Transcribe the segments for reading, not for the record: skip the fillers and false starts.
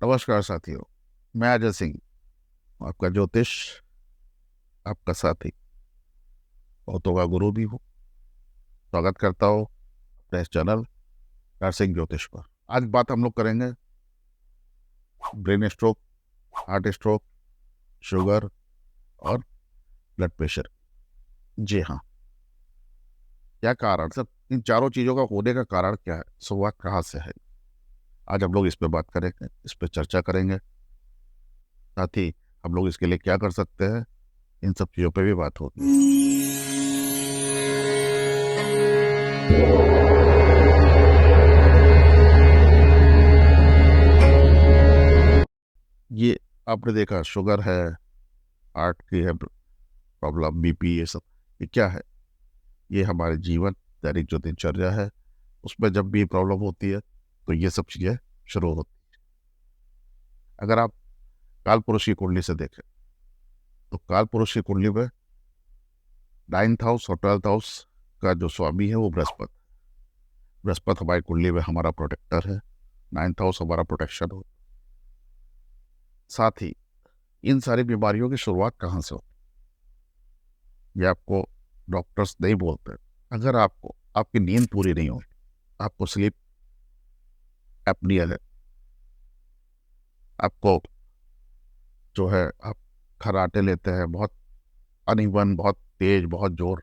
नमस्कार साथियों। मैं अजय सिंह, आपका ज्योतिष, आपका साथी, बहुतों का गुरु भी हूँ। स्वागत करता हूँ अपने इस चैनल सिंह ज्योतिष पर। आज बात हम लोग करेंगे brain stroke, heart stroke, sugar और ब्लड प्रेशर। जी हाँ, क्या कारण सर, इन चारों चीज़ों का होने का कारण क्या है, शुरुआत कहाँ से है, आज हम लोग इस पे बात करेंगे, इस पे चर्चा करेंगे। साथ ही हम लोग इसके लिए क्या कर सकते हैं, इन सब चीज़ों पे भी बात होगी। ये आपने देखा, शुगर है, हार्ट की है प्रॉब्लम, बीपी, ये सब, ये क्या है? ये हमारे जीवन, दैनिक जो दिनचर्या है, उसमें जब भी प्रॉब्लम होती है तो ये सब चीज़ें शुरू होती है। अगर आप काल पुरुष की कुंडली से देखें तो काल पुरुष की कुंडली में 9th हाउस और 12th हाउस का जो स्वामी है वो बृहस्पति। बृहस्पति हमारी कुंडली में हमारा प्रोटेक्टर है। 9th हाउस हमारा प्रोटेक्शन हो। साथ ही इन सारी बीमारियों की शुरुआत कहाँ से होती है, ये आपको डॉक्टर्स नहीं बोलते। अगर आपको आपकी नींद पूरी नहीं हो, आपको स्लीप एपनिया है, आपको जो है आप खर्राटे लेते हैं, बहुत अनइवन, बहुत तेज, बहुत जोर,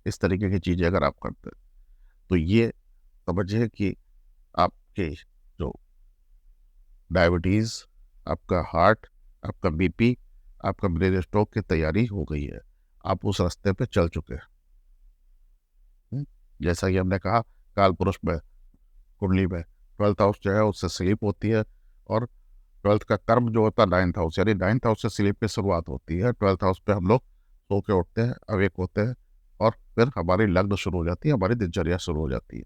इस तरीके की चीज़ें अगर आप करते हैं तो ये समझिए कि आपके जो डायबिटीज़, आपका हार्ट, आपका बीपी, आपका ब्रेन स्ट्रोक की तैयारी हो गई है। आप उस रास्ते पे चल चुके हैं। जैसा कि हमने कहा, काल पुरुष में कुंडली में 12th हाउस जो है उससे स्लीप होती है, और 12th का कर्म जो होता है 9th हाउस, यानी 9th हाउस से स्लीप की शुरुआत होती है। 12th हाउस पे हम लोग सो के उठते हैं, अवेक होते हैं, और फिर हमारी लग्न शुरू हो जाती है, हमारी दिनचर्या शुरू हो जाती है।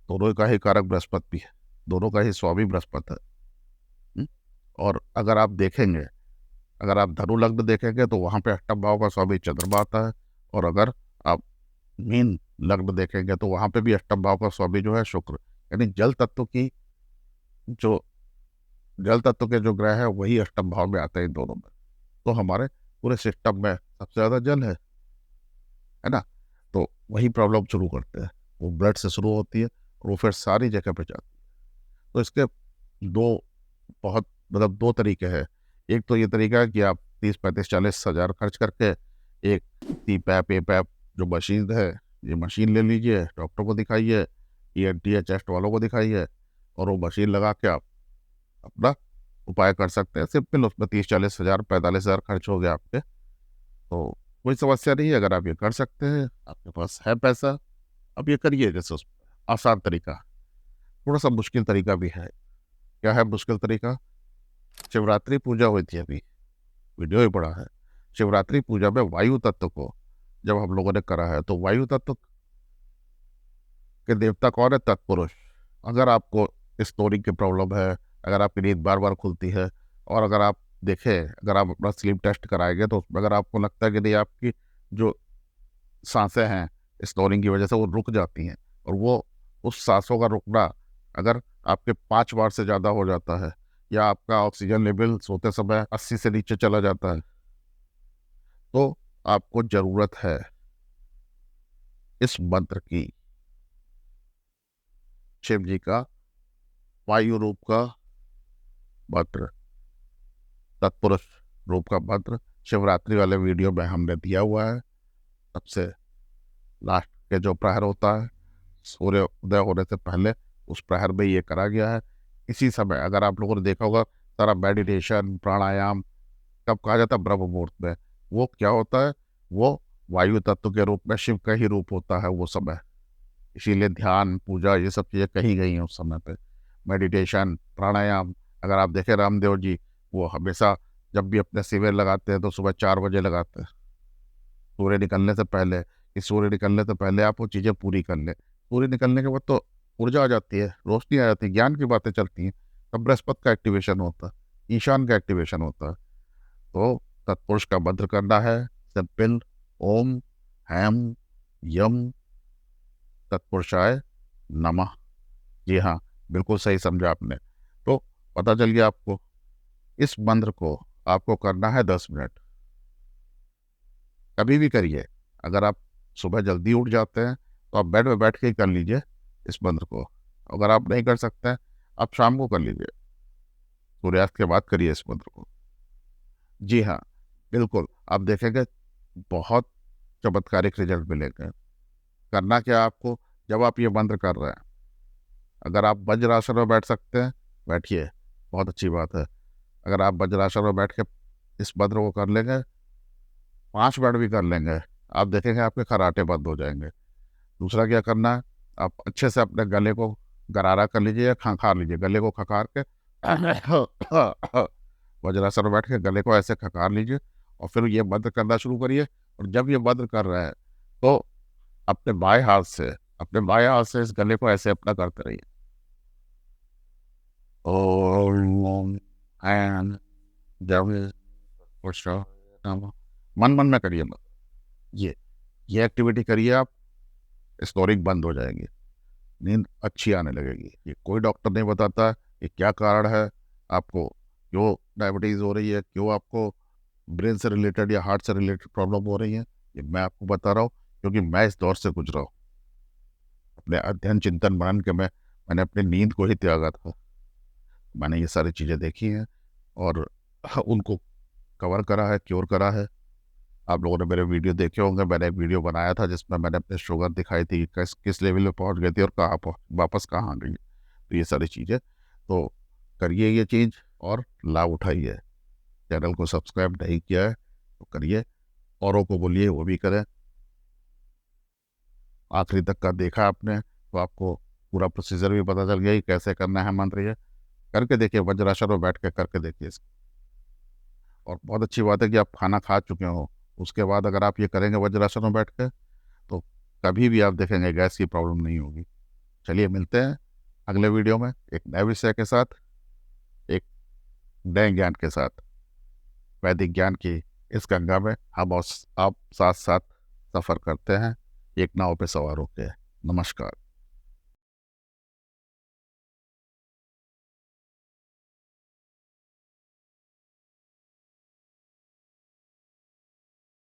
दोनों का ही कारक बृहस्पति भी है, दोनों का ही स्वामी बृहस्पति है। हम्म? और अगर आप देखेंगे, अगर आप धनु लग्न देखेंगे तो वहां पे अष्टम भाव का स्वामी चंद्रमा आता है, और अगर आप मीन लग्न देखेंगे तो वहां पे भी अष्टम भाव का स्वामी जो है शुक्र। यानी जो जल तत्व के जो ग्रह है वही अष्टम भाव में आते हैं इन दोनों में। तो हमारे पूरे सिस्टम में सबसे ज्यादा जल है ना। तो वही प्रॉब्लम शुरू करते हैं, वो ब्लड से शुरू होती है और वो फिर सारी जगह पे जाती है। तो इसके दो बहुत मतलब दो तरीके हैं। एक तो ये तरीका है कि आप 30 35 40 हजार खर्च करके एक सी पैप ए पैप जो मशीन है, ये मशीन ले लीजिए, डॉक्टर को दिखाइए, ईएनटी या चेस्ट वालों को दिखाइए, और वो मशीन लगा के आप अपना उपाय कर सकते हैं। सिंपल, उसमें 30 40 हजार 45 हजार खर्च हो गया आपके, तो कोई समस्या नहीं है। अगर आप ये कर सकते हैं, आपके पास है पैसा, आप ये करिए। जैसे उस आसान तरीका, थोड़ा सा मुश्किल तरीका भी है। क्या है मुश्किल तरीका? शिवरात्रि पूजा हुई थी अभी, वीडियो ही पड़ा है। शिवरात्रि पूजा में वायु तत्व को जब हम लोगों ने करा है, तो वायु तत्व के देवता कौन है? तत्पुरुष। अगर आपको स्नोरिंग की प्रॉब्लम है, अगर आपकी नींद बार बार खुलती है, और अगर आप देखें, अगर आप अपना स्लीप टेस्ट कराएंगे तो उसमें अगर आपको लगता है कि नहीं, आपकी जो सांसें हैं स्नोरिंग की वजह से वो रुक जाती हैं, और वो उस सांसों का रुकना अगर आपके 5 बार से ज़्यादा हो जाता है, या आपका ऑक्सीजन लेवल सोते समय 80 से नीचे चला जाता है, तो आपको ज़रूरत है इस मंत्र की, शिव जी का वायु रूप का मंत्र, तत्पुरुष रूप का मंत्र। शिवरात्रि वाले वीडियो में हमने दिया हुआ है। सबसे लास्ट के जो प्रहर होता है, सूर्य उदय होने से पहले, उस प्रहर में ये करा गया है। इसी समय अगर आप लोगों ने देखा होगा, सारा मेडिटेशन प्राणायाम कब कहा जाता है? ब्रह्म मुहूर्त में। वो क्या होता है? वो वायु तत्व के रूप में शिव का ही रूप होता है वो समय। इसीलिए ध्यान पूजा ये सब चीज़ें कही गई हैं उस समय पे। मेडिटेशन प्राणायाम, अगर आप देखें रामदेव जी, वो हमेशा जब भी अपने शिविर लगाते हैं तो सुबह 4 बजे लगाते हैं, सूर्य निकलने से पहले, कि सूर्य निकलने से पहले आप वो चीज़ें पूरी कर लें। सूर्य निकलने के बाद तो ऊर्जा आ जाती है, रोशनी आ जाती है, ज्ञान की बातें चलती हैं, तब बृहस्पति का एक्टिवेशन होता है, ईशान का एक्टिवेशन होता है। तो तत्पुरुष का मंत्र करना है, सिंपल, ओम हैम यम तत्पुरुषाय नमः। जी हाँ, बिल्कुल सही समझा आपने। तो पता चल गया आपको। इस मंत्र को आपको करना है 10 मिनट, कभी भी करिए। अगर आप सुबह जल्दी उठ जाते हैं तो आप बेड में बैठ के ही कर लीजिए इस मंत्र को। अगर आप नहीं कर सकते हैं, आप शाम को कर लीजिए, सूर्यास्त के बाद करिए इस मंत्र को। जी हाँ, बिल्कुल, आप देखेंगे बहुत चमत्कारिक रिजल्ट मिलेंगे। करना क्या आपको, जब आप ये मंत्र कर रहे हैं, अगर आप वज्रासन में बैठ सकते हैं, बैठिए, बहुत अच्छी बात है। अगर आप वज्रासन में बैठ के इस मंत्र को कर लेंगे, 5 मिनट भी कर लेंगे, आप देखेंगे आपके खर्राटे बंद हो जाएंगे। दूसरा क्या करना है, आप अच्छे से अपने गले को गरारा कर लीजिए या खंखार लीजिए, गले को खकार के वज्रासन में बैठ के गले को ऐसे खकार लीजिए और फिर ये मंत्र करना शुरू करिए। और जब ये मंत्र कर रहे हैं तो अपने बाएं हाथ से इस गले को ऐसे अपना करते रहिए। ओम ऐन जब मन मन में करिए मत। ये एक्टिविटी करिए आप, स्नोरिंग बंद हो जाएगी, नींद अच्छी आने लगेगी। ये कोई डॉक्टर नहीं बताता कि क्या कारण है आपको, क्यों डायबिटीज़ हो रही है, क्यों आपको ब्रेन से रिलेटेड या हार्ट से रिलेटेड प्रॉब्लम हो रही है। ये मैं आपको बता रहा हूँ क्योंकि मैं इस दौर से गुजरा हूँ। अपने अध्ययन चिंतन मनन के मैंने अपनी नींद को ही त्यागा था। मैंने ये सारी चीज़ें देखी हैं और उनको कवर करा है, क्योर करा है। आप लोगों ने मेरे वीडियो देखे होंगे, मैंने एक वीडियो बनाया था जिसमें मैंने अपने शुगर दिखाई थी, किस किस लेवल पे पहुंच गई थी और वापस कहाँ आ गई। तो ये सारी चीज़ें तो करिए ये चीज़ और लाभ उठाइए। चैनल को सब्सक्राइब नहीं किया है तो करिए, औरों को बोलिए वो भी करें। आखिरी तक का देखा आपने तो आपको पूरा प्रोसीजर भी पता चल गया कि कैसे करना है मंत्र। ये करके देखिए, वज्रासन में बैठ के करके देखिए इसको। और बहुत अच्छी बात है कि आप खाना खा चुके हो, उसके बाद अगर आप ये करेंगे वज्रासन में बैठ के तो कभी भी आप देखेंगे गैस की प्रॉब्लम नहीं होगी। चलिए मिलते हैं अगले वीडियो में एक नए विषय के साथ, एक नए ज्ञान के साथ। वैदिक ज्ञान की इस गंगा में हम और आप साथ साथ सफ़र करते हैं, एक नाव पे सवार होके। नमस्कार।